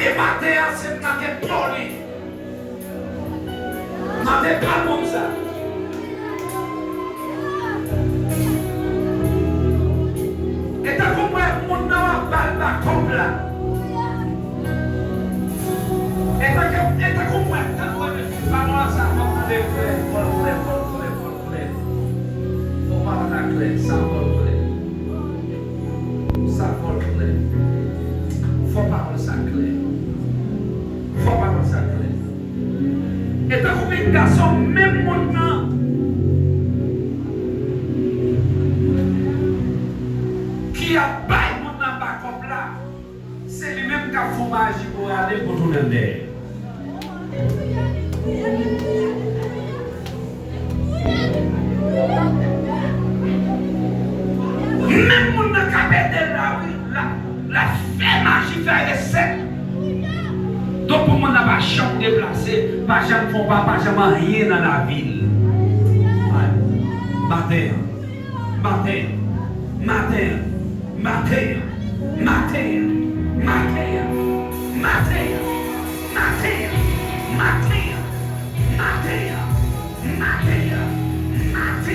Et matin, c'est matin poli. Matin pas comme ça. Et t'as compris, mon nom a pas comme là. Et t'as compris, pas moi ça, faut pas la clé, ça vole clé. Ça vole clé. Faut pas sa clé. Faut pas sa clé. Et t'as compris, garçon, même mon nom. Qui a baillé mon nom pas comme là. C'est lui-même qui a fait magie pour aller pour tout le monde. Même mon capé la fait magie faire essai. Donc pour mon n'a pas chambre déplacée, pas jamais font pas jamais rien dans la ville. Matin, matin, matin, matin, matin, matin, matin, matin, matin, matin, matin, matin.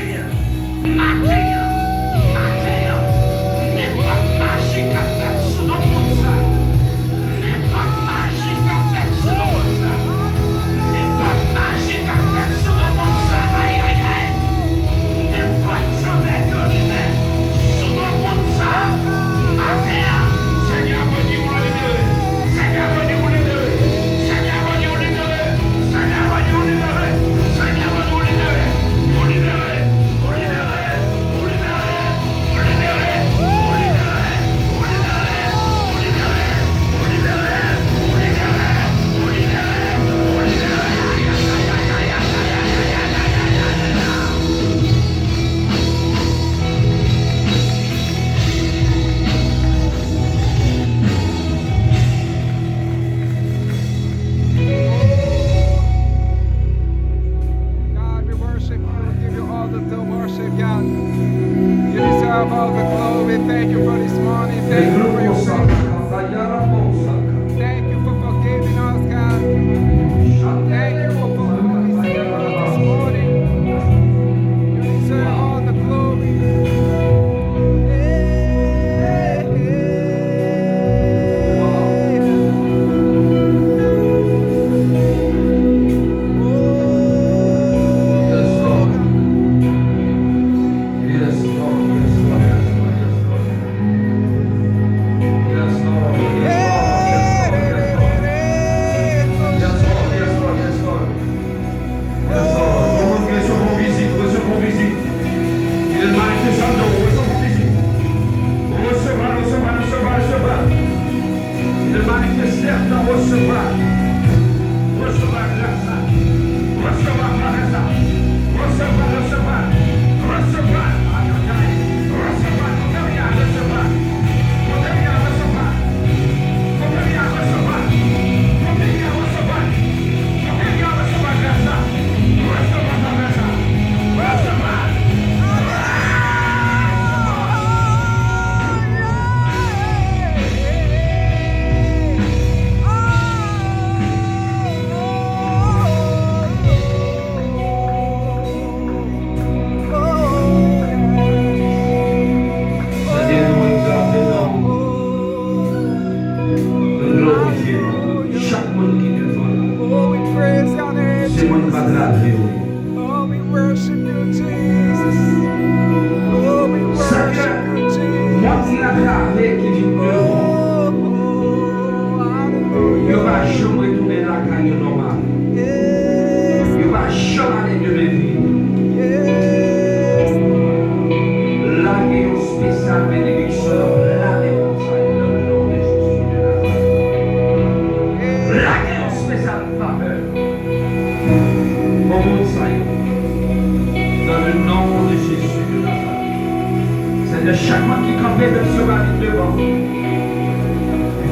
Chaque fois qui campait de ce mari devant,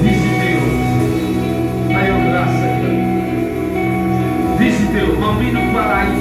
visitez-vous. Ayons grâce, Seigneur. Visitez-vous. Mamie nous parle